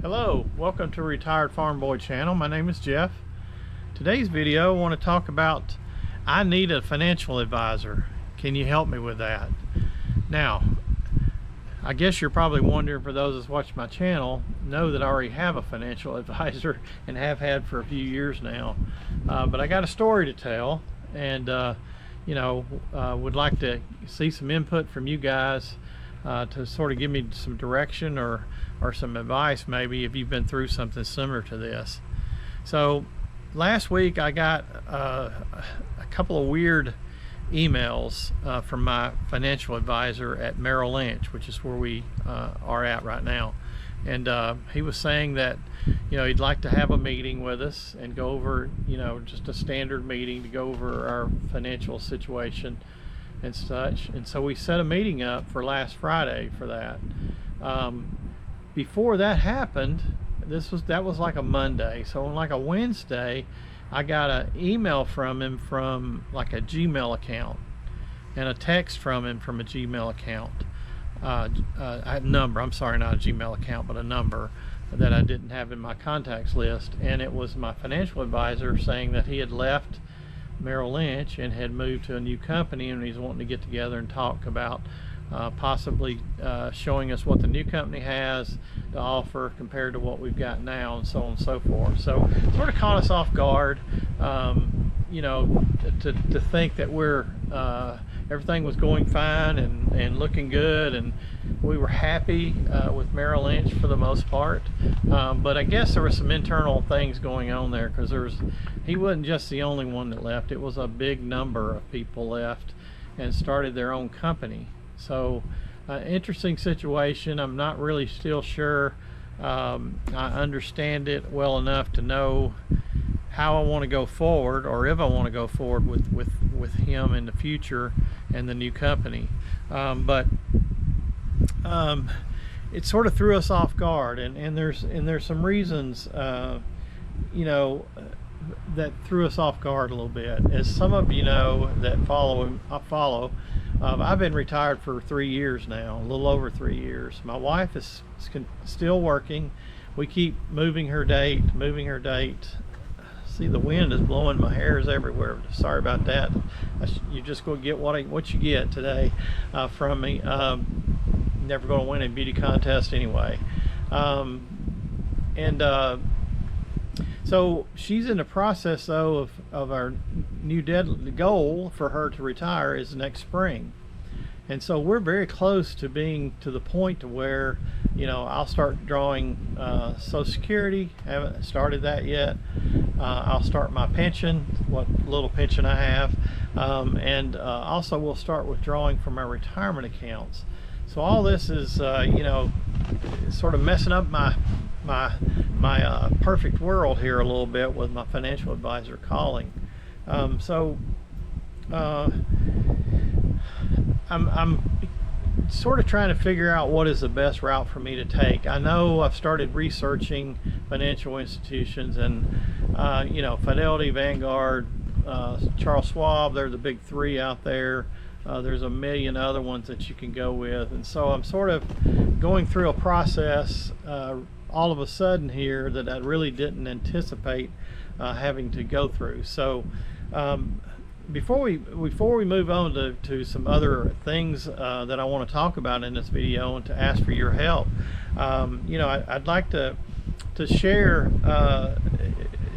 Hello, welcome to Retired Farm Boy channel. My name is Jeff. Today's video I want to talk about I need a financial advisor. Can you help me with that? Now, I guess you're probably wondering, for those that watch my channel, know that I already have a financial advisor and have had for a few years now. But I got a story to tell, and would like to see some input from you guys to sort of give me some direction or some advice, maybe, if you've been through something similar to this. So last week I got a couple of weird emails from my financial advisor at Merrill Lynch, which is where we are at right now. And he was saying that he'd like to have a meeting with us and go over just a standard meeting to go over our financial situation and such. And so we set a meeting up for last Friday for that. Before that happened, that was like a Monday. So on like a Wednesday, I got an email from him from like a Gmail account and a text from him from a Gmail account. A number, I'm sorry, not a Gmail account, but a number that I didn't have in my contacts list. And it was my financial advisor saying that he had left Merrill Lynch and had moved to a new company, and he's wanting to get together and talk about possibly showing us what the new company has to offer compared to what we've got now, and so on and so forth. So sort of caught us off guard, to think that we're everything was going fine and looking good, and we were happy with Merrill Lynch for the most part. But I guess there were some internal things going on there, because he wasn't just the only one that left. It was a big number of people left and started their own company. So interesting situation. I'm not really still sure I understand it well enough to know how I want to go forward, or if I want to go forward with him in the future and the new company. But it sort of threw us off guard, and there's some reasons that threw us off guard a little bit. As some of you know that follow, I've been retired for 3 years now, a little over 3 years. My wife is still working. We keep moving her date. See, the wind is blowing my hairs everywhere. Sorry about that. You just go get what you get today from me. Never going to win a beauty contest anyway. So she's in the process, though, of our new goal for her to retire is next spring. And so we're very close to being to the point to where, I'll start drawing Social Security. Haven't started that yet. I'll start my pension, what little pension I have. And also we'll start withdrawing from my retirement accounts. So all this is, sort of messing up my perfect world here a little bit with my financial advisor calling. I'm sort of trying to figure out what is the best route for me to take. I know I've started researching financial institutions, and Fidelity, Vanguard, Charles Schwab, they're the big three out there. There's a million other ones that you can go with, and so I'm sort of going through a process all of a sudden here that I really didn't anticipate having to go through. So before we move on to some other things that I want to talk about in this video and to ask for your help, I'd like to share,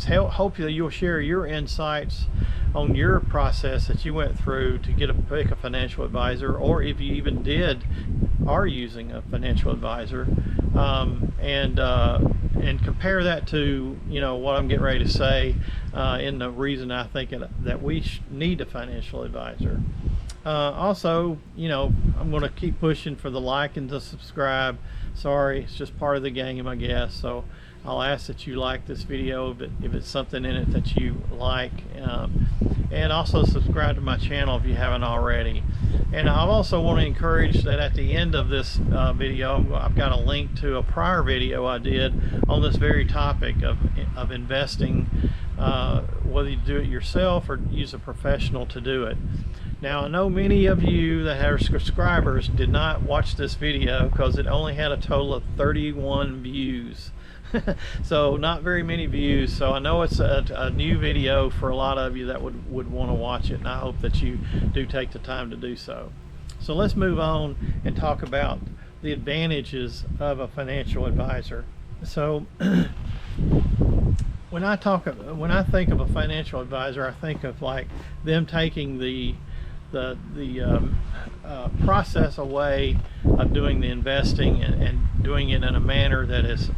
hopefully you'll share your insights on your process that you went through to pick a financial advisor, or if you even are using a financial advisor, and compare that to what I'm getting ready to say, in the reason I think that we need a financial advisor. Also, I'm going to keep pushing for the like and the subscribe. Sorry, it's just part of the game, I guess. So I'll ask that you like this video if it's something in it that you like, and also subscribe to my channel if you haven't already. And I also want to encourage that at the end of this video, I've got a link to a prior video I did on this very topic of investing, whether you do it yourself or use a professional to do it. Now, I know many of you that are subscribers did not watch this video because it only had a total of 31 views. So not very many views. So I know it's a new video for a lot of you that would want to watch it, and I hope that you do take the time to do so. So let's move on and talk about the advantages of a financial advisor. So when I think of a financial advisor, I think of like them taking the process away of doing the investing and doing it in a manner that is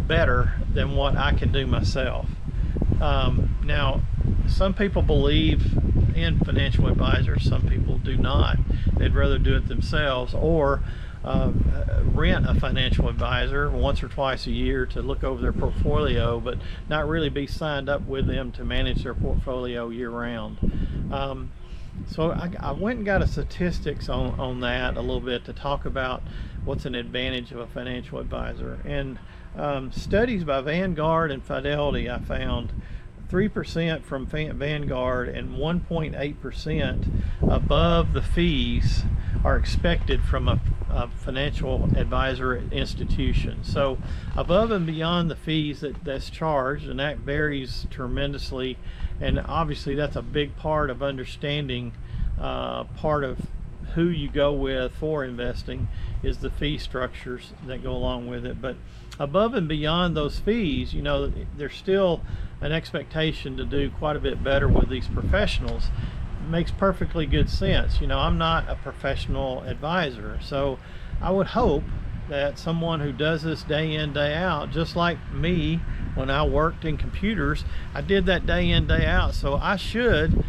better than what I can do myself. Now, some people believe in financial advisors, some people do not. They'd rather do it themselves, or rent a financial advisor once or twice a year to look over their portfolio, but not really be signed up with them to manage their portfolio year round. So I went and got a statistics on that a little bit to talk about what's an advantage of a financial advisor. And studies by Vanguard and Fidelity, I found 3% from Vanguard and 1.8% above the fees are expected from a financial advisor institution. So above and beyond the fees that's charged, and that varies tremendously, and obviously that's a big part of understanding part of who you go with for investing is the fee structures that go along with it. But above and beyond those fees, you know, there's still an expectation to do quite a bit better with these professionals. It makes perfectly good sense. You know, I'm not a professional advisor, so I would hope that someone who does this day in, day out, just like me when I worked in computers, I did that day in, day out, so I should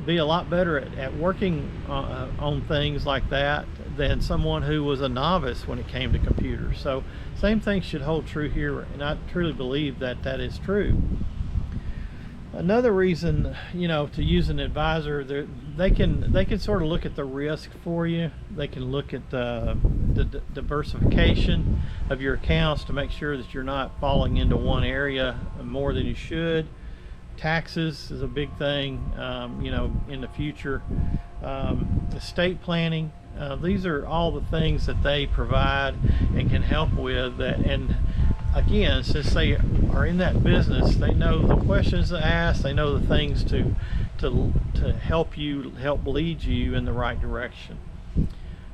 be a lot better at working on things like that than someone who was a novice when it came to computers. So same thing should hold true here, and I truly believe that that is true. Another reason, you know, to use an advisor, they can sort of look at the risk for you. They can look at the diversification of your accounts to make sure that you're not falling into one area more than you should. Taxes is a big thing, you know, in the future. Estate planning, these are all the things that they provide and can help with that. And again, since they are in that business, they know the questions to ask, they know the things to help lead you in the right direction.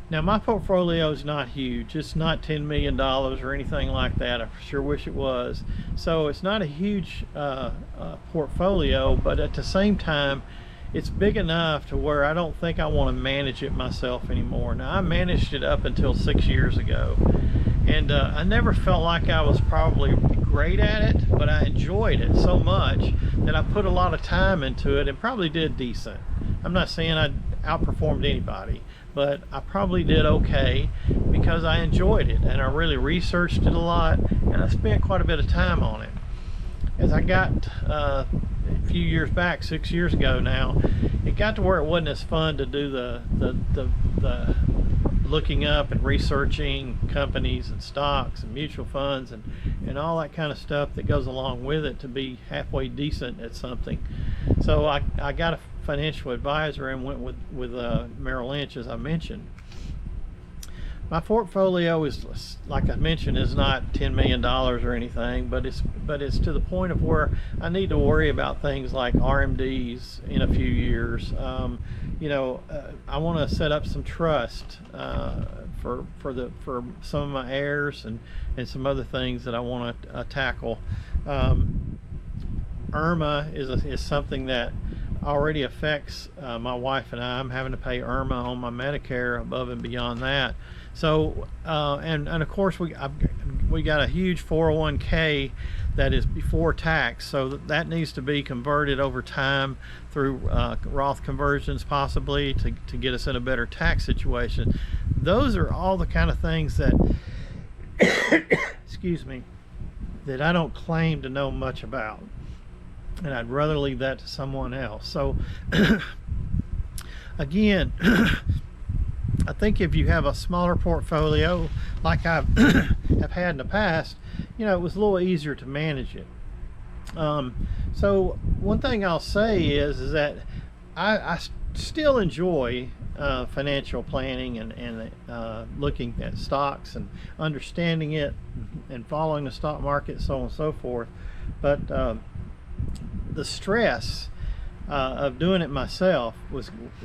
Now, my portfolio is not huge. It's not $10 million or anything like that. I sure wish it was. So it's not a huge portfolio, but at the same time, it's big enough to where I don't think I want to manage it myself anymore. Now, I managed it up until 6 years ago, and I never felt like I was probably great at it, but I enjoyed it so much that I put a lot of time into it and probably did decent. I'm not saying I outperformed anybody, but I probably did okay because I enjoyed it and I really researched it a lot, and I spent quite a bit of time on it. As I got a few years back, 6 years ago now, it got to where it wasn't as fun to do the looking up and researching companies and stocks and mutual funds and all that kind of stuff that goes along with it to be halfway decent at something. So I got a financial advisor and went with Merrill Lynch, as I mentioned. My portfolio is, like I mentioned, is not $10 million or anything, but it's to the point of where I need to worry about things like RMDs in a few years. You know, I want to set up some trust for some of my heirs and some other things that I want to tackle. IRMA is something that already affects my wife and I. I'm having to pay IRMA on my Medicare above and beyond that. So and of course we got a huge 401k that is before tax, so that needs to be converted over time through Roth conversions possibly to get us in a better tax situation. Those are all the kind of things that excuse me, that I don't claim to know much about, and I'd rather leave that to someone else. So again, I think if you have a smaller portfolio like I have had in the past, you know, it was a little easier to manage it. So one thing I'll say is that I still enjoy financial planning and looking at stocks and understanding it, and following the stock market, so on and so forth. But the stress of doing it myself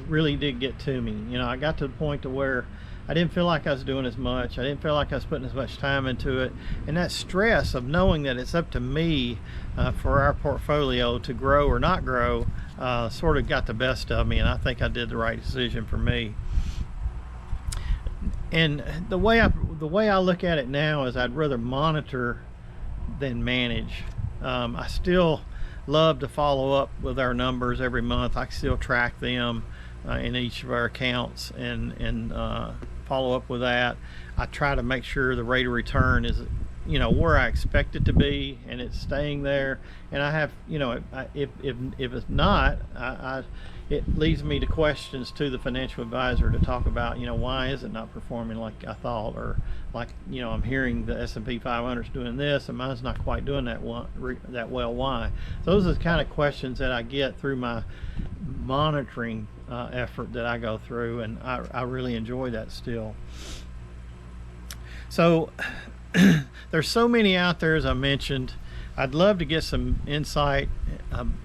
really did get to me. You know, I got to the point to where I didn't feel like I was doing as much. I didn't feel like I was putting as much time into it. And that stress of knowing that it's up to me for our portfolio to grow or not grow sort of got the best of me, and I think I did the right decision for me. And the way I look at it now is I'd rather monitor than manage. I still love to follow up with our numbers every month. I still track them in each of our accounts and follow up with that. I try to make sure the rate of return is, you know, where I expect it to be, and it's staying there. And I have, you know, if it's not, it leads me to questions to the financial advisor to talk about, you know, why is it not performing like I thought, or like, you know, I'm hearing the S&P 500 is doing this and mine's not quite doing that well. Why? Those are the kind of questions that I get through my monitoring effort that I go through, and I really enjoy that still. So there's so many out there, as I mentioned. I'd love to get some insight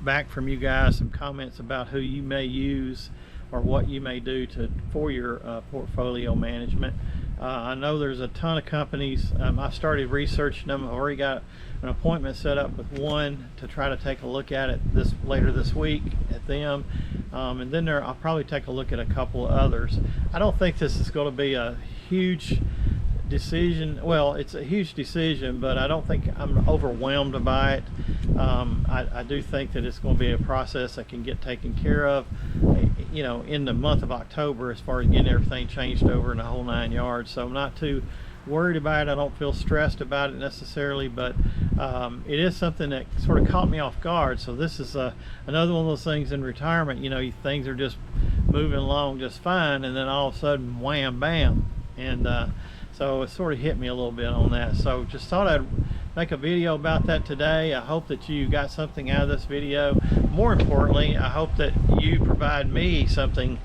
back from you guys, some comments about who you may use or what you may do for your portfolio management. I know there's a ton of companies. I've started researching them. I've already got an appointment set up with one to try to take a look at it later this week at them, and then I'll probably take a look at a couple of others. I don't think this is going to be a huge decision. Well, it's a huge decision, but I don't think I'm overwhelmed by it. I do think that it's going to be a process that can get taken care of, you know, in the month of October, as far as getting everything changed over in the whole 9 yards. So I'm not too worried about it. I don't feel stressed about it necessarily, but it is something that sort of caught me off guard. So this is another one of those things in retirement, you know, things are just moving along just fine, and then all of a sudden, wham, bam. And so it sort of hit me a little bit on that. So just thought I'd make a video about that today. I hope that you got something out of this video. More importantly, I hope that you provide me something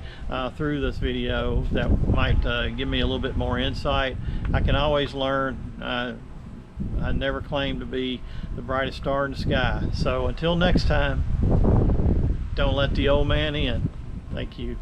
through this video that might give me a little bit more insight. I can always learn. I never claim to be the brightest star in the sky. So until next time, don't let the old man in. Thank you.